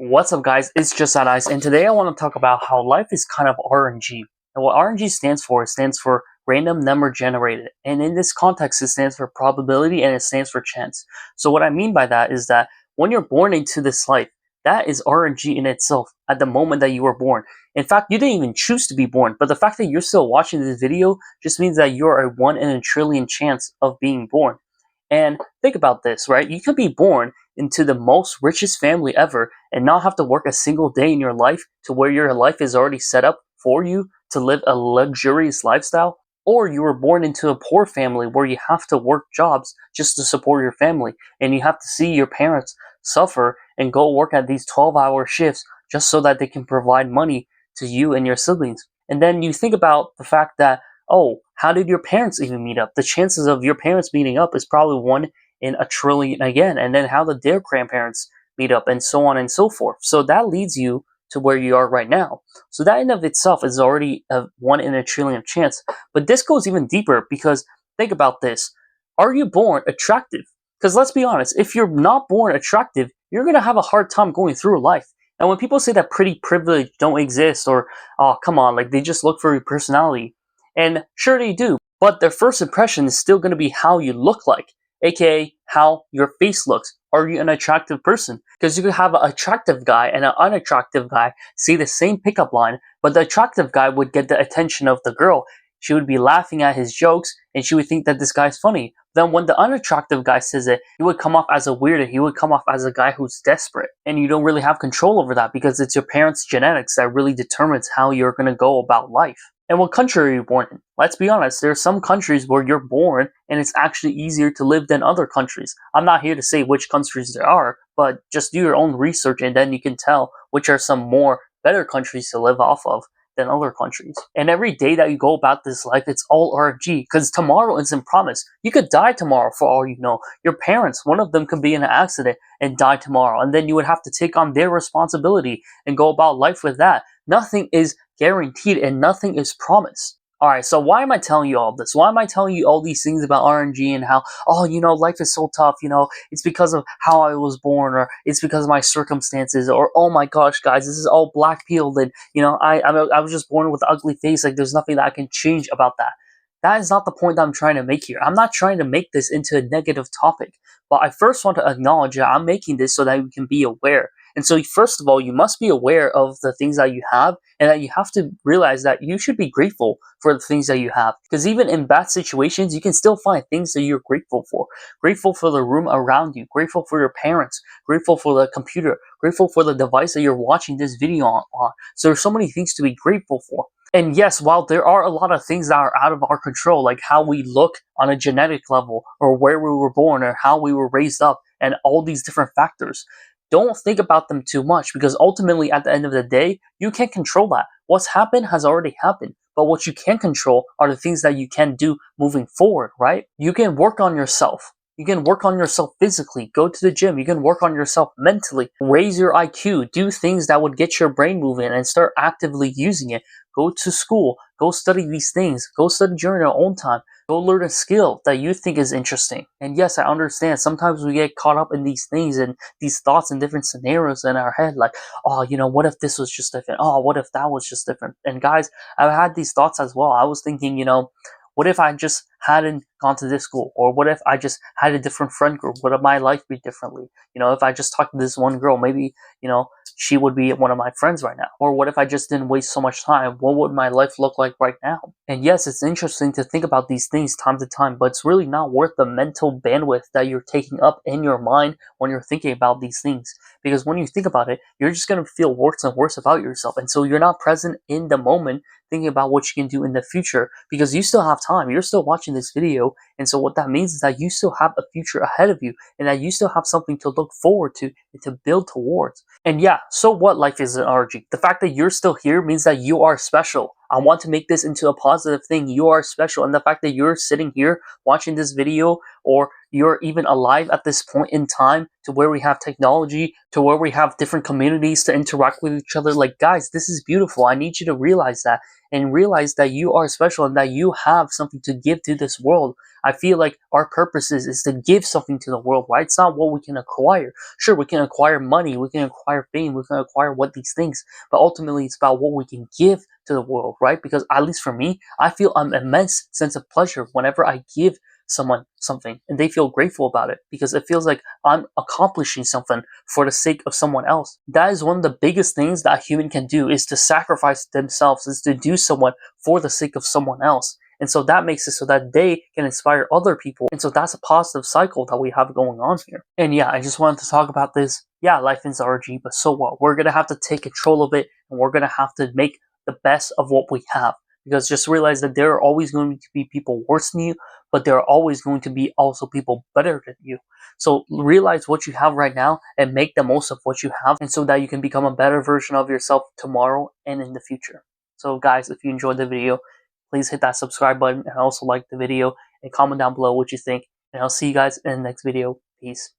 What's up, guys? It's just that ice, and today I want to talk about how life is kind of RNG. And what RNG stands for, it stands for random number generated. And in this context, it stands for probability and it stands for chance. So what I mean by that is that when you're born into this life, that is RNG in itself at the moment that you were born. In fact, you didn't even choose to be born, but the fact that you're still watching this video just means that you're a 1 in a trillion chance of being born. And think about this, right? You could be born into the most richest family ever and not have to work a single day in your life to where your life is already set up for you to live a luxurious lifestyle. Or you were born into a poor family where you have to work jobs just to support your family and you have to see your parents suffer and go work at these 12-hour shifts just so that they can provide money to you and your siblings. And then you think about the fact that, oh, how did your parents even meet up? The chances of your parents meeting up is probably 1 in a trillion again. And then how did their grandparents meet up, and so on and so forth. So that leads you to where you are right now. So that in of itself is already a 1 in a trillion chance. But this goes even deeper because think about this. Are you born attractive? Because let's be honest, if you're not born attractive, you're going to have a hard time going through life. And when people say that pretty privilege don't exist, or, oh, come on, like they just look for your personality. And sure they do, but their first impression is still going to be how you look like, aka how your face looks. Are you an attractive person? Because you could have an attractive guy and an unattractive guy say the same pickup line, but the attractive guy would get the attention of the girl. She would be laughing at his jokes and she would think that this guy's funny. Then when the unattractive guy says it, he would come off as a weirdo. He would come off as a guy who's desperate. And you don't really have control over that because it's your parents' genetics that really determines how you're going to go about life. And what country are you born in? Let's be honest, there are some countries where you're born and it's actually easier to live than other countries. I'm not here to say which countries there are, but just do your own research and then you can tell which are some more better countries to live off of than other countries. And every day that you go about this life, it's all RNG because tomorrow isn't promised. You could die tomorrow for all you know. Your parents, one of them could be in an accident and die tomorrow, and then you would have to take on their responsibility and go about life with that. Nothing is guaranteed and nothing is promised. Alright, so why am I telling you all this? Why am I telling you all these things about RNG and how, oh, life is so tough, it's because of how I was born, or it's because of my circumstances, or oh my gosh, guys, this is all black pilled, and, I was just born with an ugly face, like there's nothing that I can change about that. That is not the point that I'm trying to make here. I'm not trying to make this into a negative topic, but I first want to acknowledge that I'm making this so that we can be aware. And so, first of all, you must be aware of the things that you have, and that you have to realize that you should be grateful for the things that you have. Because even in bad situations, you can still find things that you're grateful for. Grateful for the room around you, grateful for your parents, grateful for the computer, grateful for the device that you're watching this video on. So there's so many things to be grateful for. And yes, while there are a lot of things that are out of our control, like how we look on a genetic level, or where we were born, or how we were raised up, and all these different factors, don't think about them too much because ultimately at the end of the day, you can't control that. What's happened has already happened. But what you can control are the things that you can do moving forward, right? You can work on yourself. You can work on yourself physically, go to the gym. You can work on yourself mentally, raise your IQ, do things that would get your brain moving and start actively using it. Go to school, go study these things, go study during your own time. Go learn a skill that you think is interesting. And yes, I understand sometimes we get caught up in these things and these thoughts and different scenarios in our head, like, oh, what if this was just different? Oh, what if that was just different? And guys, I've had these thoughts as well. I was thinking, what if I just hadn't gone to this school? Or what if I just had a different friend group? Would my life be differently? If I just talked to this one girl, maybe, she would be one of my friends right now. Or what if I just didn't waste so much time? What would my life look like right now? And yes, it's interesting to think about these things time to time, but it's really not worth the mental bandwidth that you're taking up in your mind when you're thinking about these things. Because when you think about it, you're just going to feel worse and worse about yourself. And so you're not present in the moment thinking about what you can do in the future because you still have time. You're still watching this video. And so what that means is that you still have a future ahead of you and that you still have something to look forward to and to build towards. And yeah, so what life is an RNG? The fact that you're still here means that you are special. I want to make this into a positive thing. You are special. And the fact that you're sitting here watching this video or you're even alive at this point in time to where we have technology, to where we have different communities to interact with each other. Like, guys, this is beautiful. I need you to realize that and realize that you are special and that you have something to give to this world. I feel like our purpose is to give something to the world, right? It's not what we can acquire. Sure, we can acquire money, we can acquire fame, we can acquire what these things, but ultimately it's about what we can give to the world, right? Because at least for me, I feel an immense sense of pleasure whenever I give someone something and they feel grateful about it, because it feels like I'm accomplishing something for the sake of someone else. That is one of the biggest things that a human can do, is to sacrifice themselves, is to do someone for the sake of someone else. And so that makes it so that they can inspire other people. And so that's a positive cycle that we have going on here. And yeah, I just wanted to talk about this. Yeah, life is RNG, but so what? We're going to have to take control of it, and we're going to have to make the best of what we have. Because just realize that there are always going to be people worse than you, but there are always going to be also people better than you. So realize what you have right now and make the most of what you have, and so that you can become a better version of yourself tomorrow and in the future. So guys, if you enjoyed the video, please hit that subscribe button and also like the video and comment down below what you think. And I'll see you guys in the next video. Peace.